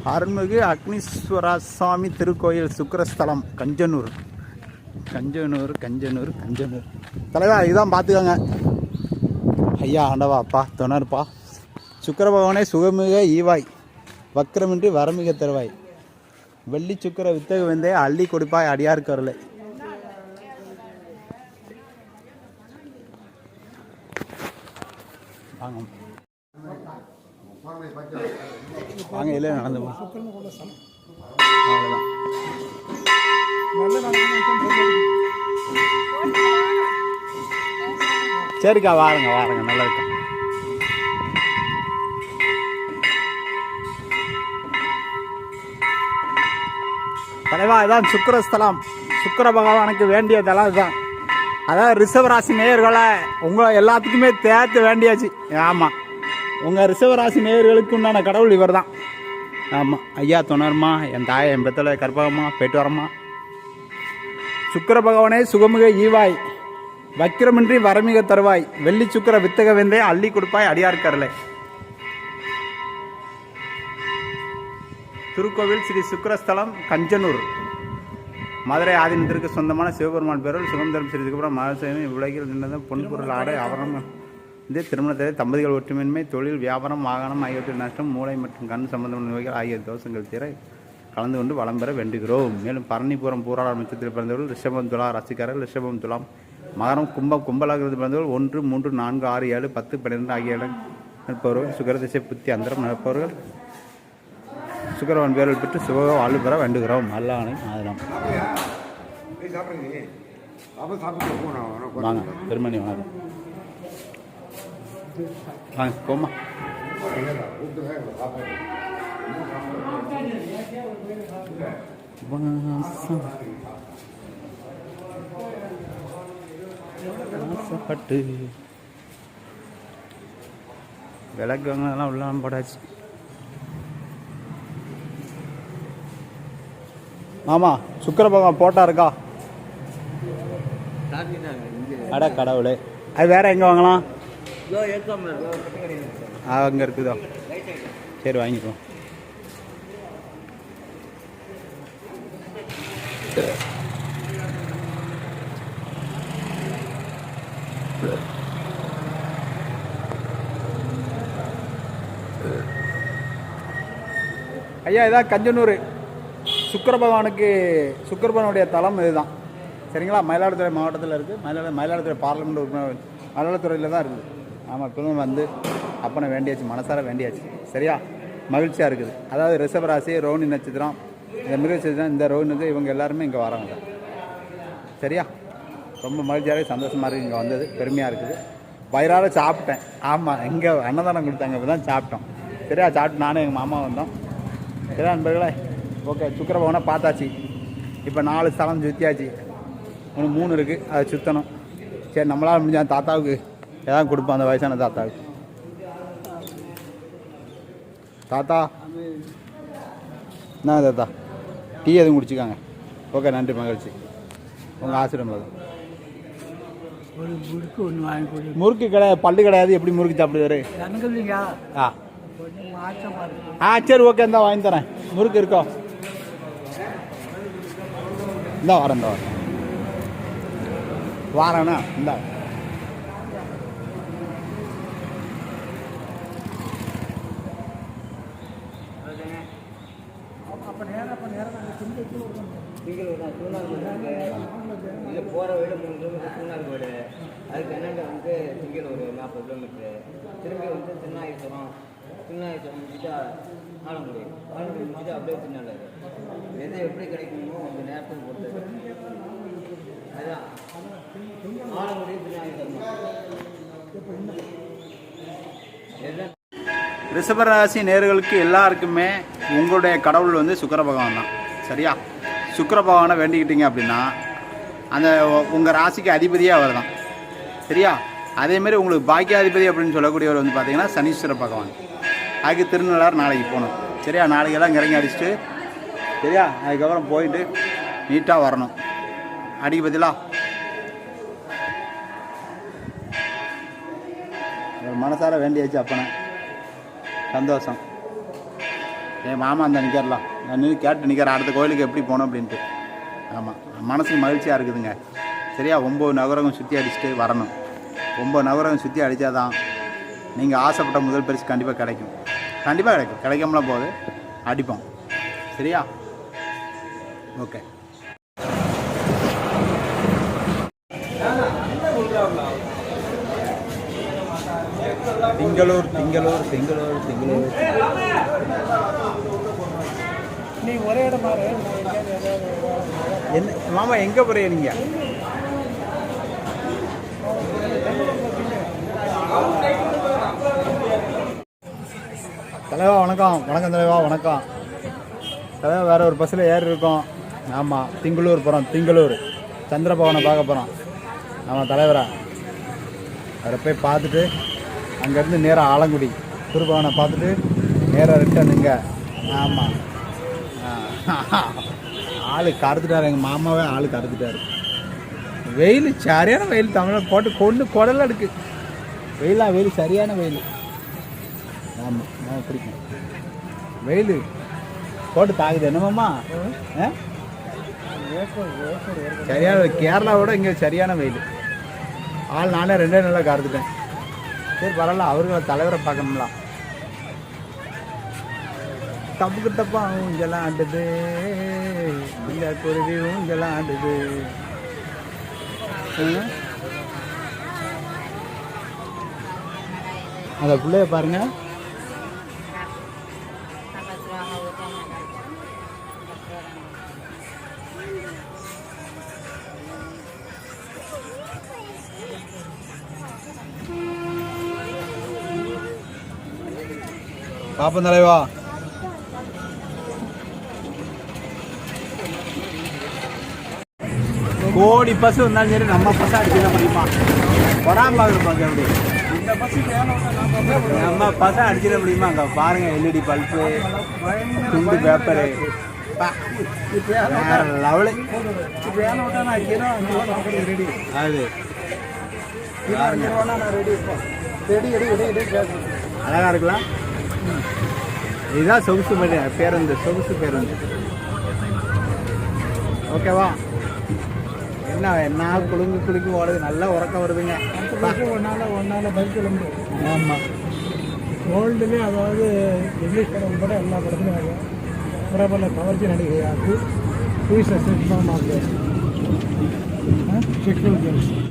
அருள்மிகு அக்னீஸ்வர சுவாமி திருக்கோயில் சுக்கிரஸ்தலம் கஞ்சனூர். தலைவா இதுதான் பார்த்துக்கோங்க. ஐயா ஆண்டவாப்பா துணர்ப்பா. சுக்கிர பகவானே சுகமிக ஈவாய், வக்கரமின்றி வரமிக தருவாய், வெள்ளி சுக்கிர வித்தகு வந்தே அள்ளி கொடுப்பாய் அடியாருக்கு அருளை. வாங்க வாங்க, இல்லை நடந்து சரிக்கா, வாருங்க நல்லா இருக்கா. தலைவா இதான் சுக்கிரஸ்தலம். சுக்கிர பகவானுக்கு வேண்டிய தலம் இதுதான். அதாவது ரிஷபராசி நேயர்களை உங்களை எல்லாத்துக்குமே தேர்த்து வேண்டியாச்சு. ஆமாம், உங்கள் ரிஷபராசி நேயர்களுக்கு உண்டான கடவுள் இவர் தான். ஆமாம், ஐயா துணர்மா, என் தாயை என் பெத்தலை கற்பகம்மா, போயிட்டு வரம்மா. சுக்கிர பகவானே சுகமிக ஈவாய், வக்கிரமின்றி வரமிக தருவாய், வெள்ளி சுக்கிர வித்தக வெந்தே அள்ளி கொடுப்பாய் அடியார்கரலை. திருக்கோவில் ஸ்ரீ சுக்கிரஸ்தலம் கஞ்சனூர். மதுரை ஆதீனத்திற்கு சொந்தமான சிவபெருமான் பேரில் சுகம் தரும் ஸ்ரீ சுக்கரம் மகாசேமி உலகில் நின்றத பொன்பொருள் ஆடை ஆவரணம் இந்த திருமணத்தை தம்பதிகள் ஒற்றுமையின்மை, தொழில், வியாபாரம், வாகனம் ஆகியவற்றின் நஷ்டம், மூளை மற்றும் கண் சம்பந்தமான நோய்கள் ஆகிய தோஷங்கள் தீர கலந்து கொண்டு வளம் பெற வேண்டுகிறோம். மேலும் பரணிபுரம் பூராட நட்சத்திரத்தில் பிறந்தவர்கள் ரிஷபம் துலா ராசிக்காரர்கள், ரிஷபம் துலாம், மகரம் கும்பம் கும்பலாகிறது பிறந்தவர்கள் 1, 3, 4, 6, 7, 10, 12 ஆகிய இடம் நிற்பவர்கள், சுகரதிசை புத்தி அந்தரம் நடப்பவர்கள் சுக்கரவன் பேரல் பெற்று சுக வாழ்வு பெற வேண்டுகிறோம். அல்லானை ஆதலாம். வாங்க பெருமணி வாங்க வாங்க போமா. ஆசைப்பட்டு விளக்குவங்கெல்லாம் உள்ள போடாச்சு. ஆமாம், சுக்கிர பகவான் போட்டா இருக்கா? அட கடவுளே, அது வேற எங்கே வாங்கலாம்? அங்கே இருக்குதோ, சரி வாங்கிப்போம். ஐயா இதான் கஞ்சனூர். சுக்கிர பகவானுக்கு சுக்கிர பகவானுடைய தலம் இதுதான். சரிங்களா? மயிலாடுதுறை மாவட்டத்தில் இருக்குது. மயிலாடுதுறை பார்லிமெண்ட் உறுப்பினர் மயிலாடுதுறையில் தான் இருக்குது. ஆமாம், இப்போ வந்து அப்பனை வேண்டியாச்சு, மனசார வேண்டியாச்சு. சரியா? மகிழ்ச்சியாக இருக்குது. அதாவது ரிஷபராசி, ரோஹிணி நட்சத்திரம், இந்த மிருக நட்சத்திரம், இந்த ரோஹிணி நட்சத்திரம், இவங்க எல்லாருமே இங்கே வராங்க. சரியா? ரொம்ப மகிழ்ச்சியாக சந்தோஷமாக இருக்குது. இங்கே வந்தது பெருமையாக இருக்குது. வயிறார சாப்பிட்டேன். ஆமாம், இங்கே அன்னதானம் கொடுத்தாங்க, இப்போ தான் சாப்பிட்டோம். சரியா? சாப்பிட்டு நானும் எங்கள் மாமா வந்தோம். சரியா நண்பர்களே? ஓகே, சுக்கிர பகவானை பார்த்தாச்சு. இப்போ 4 ஸ்தலம் சுற்றியாச்சு. ஒன்று 3 இருக்குது, அதை சுற்றணும். சரி, நம்மளால் முடிஞ்ச தாத்தாவுக்கு ஏதாவது கொடுப்போம், அந்த வயசான தாத்தாவுக்கு. தாத்தா என்ன தாத்தா, டீ எதுவும் குடிச்சிக்காங்க. ஓகே, நன்றி, மகிழ்ச்சி. உங்கள் ஆசிரமில் முறுக்கு கிடையாது, பல்லு கிடையாது, எப்படி முறுக்கு சாப்பிடுவாரு? சரி, ஓகே, இந்தா வாங்கி தரேன். முறுக்கு இருக்கோ? இந்தா வரேன் வாரேண்ணா. இந்தா இல்லை போகிற வீடு 3 கிலோமீட்டர் திருநாள்கோடு, அதுக்கு என்னென்ன வந்து திங்கள் ஒரு 40 கிலோமீட்டரு, திரும்பி வந்து திருநாகேஸ்வரம் முடிச்சுட்டா ஆலங்குடி முடிச்சுட்டு அப்படியே திருநாள். எது எப்படி கிடைக்கணுமோ அந்த நேரத்துக்கு பொறுத்தது. அதுதான் ஆலங்குடி திருநாகேஸ்வரம். ரிஷபராசி நேயர்களுக்கு எல்லாருக்குமே உங்களுடைய கடவுள் வந்து சுக்கிர பகவான் தான். சரியா? சுக்கிர பகவானை வேண்டிக்கிட்டீங்க அப்படின்னா அந்த உங்கள் ராசிக்கு அதிபதியாக அவர் தான். சரியா? அதேமாரி உங்களுக்கு பாக்கியாதிபதி அப்படின்னு சொல்லக்கூடியவர் வந்து பார்த்தீங்கன்னா சனீஸ்வர பகவான். அதுக்கு திருநள்ளாறு நாளைக்கு போகணும். சரியா? நாளைக்கெல்லாம் இறங்கி அடிச்சுட்டு, சரியா, அதுக்கப்புறம் போயிட்டு நீட்டாக வரணும். அடிக்க பற்றிலாம் மனசார வேண்டியாச்சு அப்பனை. சந்தோஷம். என் மாமா அந்த நிற்கிறலாம் நான் நின்று கேட்டு நிற்கிறேன் அடுத்த கோயிலுக்கு எப்படி போகணும் அப்படின்ட்டு. ஆமாம், மனசுக்கு மகிழ்ச்சியாக இருக்குதுங்க. சரியா, 9 நகரகம் சுற்றி அடிச்சுட்டு வரணும். 9 நகரகம் சுற்றி அடித்தா தான் நீங்கள் ஆசைப்பட்ட முதல் பரிசு கண்டிப்பாக கிடைக்கும். கண்டிப்பாக கிடைக்கும், கிடைக்காமலாம் போகுது, அடிப்போம். சரியா, ஓகே. திங்களூர் திங்களூர் திங்களூர் திங்களூர். நீ ஒரே இடம் மாறு. என்ன மாமா எங்கே போகிறீங்க? தலைவா வணக்கம். வணக்கம் தலைவா, வணக்கம் தலைவா. வேறு ஒரு பஸ்ஸில் ஏறி இருக்கோம். ஆமாம், திங்களூர் போகிறோம். திங்களூர் சந்திரபவனை பார்க்க போகிறோம். ஆமாம் தலைவரா, அவரை போய் பார்த்துட்டு அங்கேருந்து நேராக ஆலங்குடி திருபவனை பார்த்துட்டு நேராக ரிட்டனுங்க. ஆமாம், ஆள் கறந்துட்டார், எங்கள் மாமாவே ஆள் கறந்துட்டார். வெயில் சரியான வெயில், தமிழை போட்டு கொண்டு குடலாம் எடுக்கு. வெயில் சரியான வெயில். ஆமாம், பிடிக்கும் வெயில் போட்டு தாக்குது. என்னமாம்மா சரியான கேரளாவோட இங்கே சரியான வெயில். ஆள் நானே 2 நாளாக கறந்துட்டேன். சரி பரவாயில்ல, அவருங்களை தலைவரை பார்க்கணும்ல. தப்புக்கு தப்பா ஊஞ்சலாம் ஆண்டுது, இந்த குருவி ஊஞ்சலாம் ஆண்டுது. அந்த பிள்ளைய பாருங்க. பாப்போம் தலைவா. கோடி பஸ் வந்தாலும் சரி நம்ம பஸ் அடிச்சுக்க முடியுமா? பொறாம இருப்பாங்க அப்படி. நம்ம பஸ் அடிச்சிட முடியுமா? அங்கே பாருங்க, எல்இடி பல்பு, துண்டு பேப்பரு, லெவலு. அது அழகா இருக்கலாம். இதுதான் சொகுசு பேருந்து, சொகுசு பேருந்து. ஓகேவா? என்ன குலுங்கு ஓடுது, நல்லா உறக்கம் வருதுங்க. ஒன்னால பைக் கிளம்பு. ஆமாம், வேர்ல்டுலேயே, அதாவது இங்கிலீஷ் படம் கூட எல்லா படத்துலையும் பிரபல கவர்ச்சி நடிகையாக்கு செக்ஷுவல் கேர்ள்ஸ்.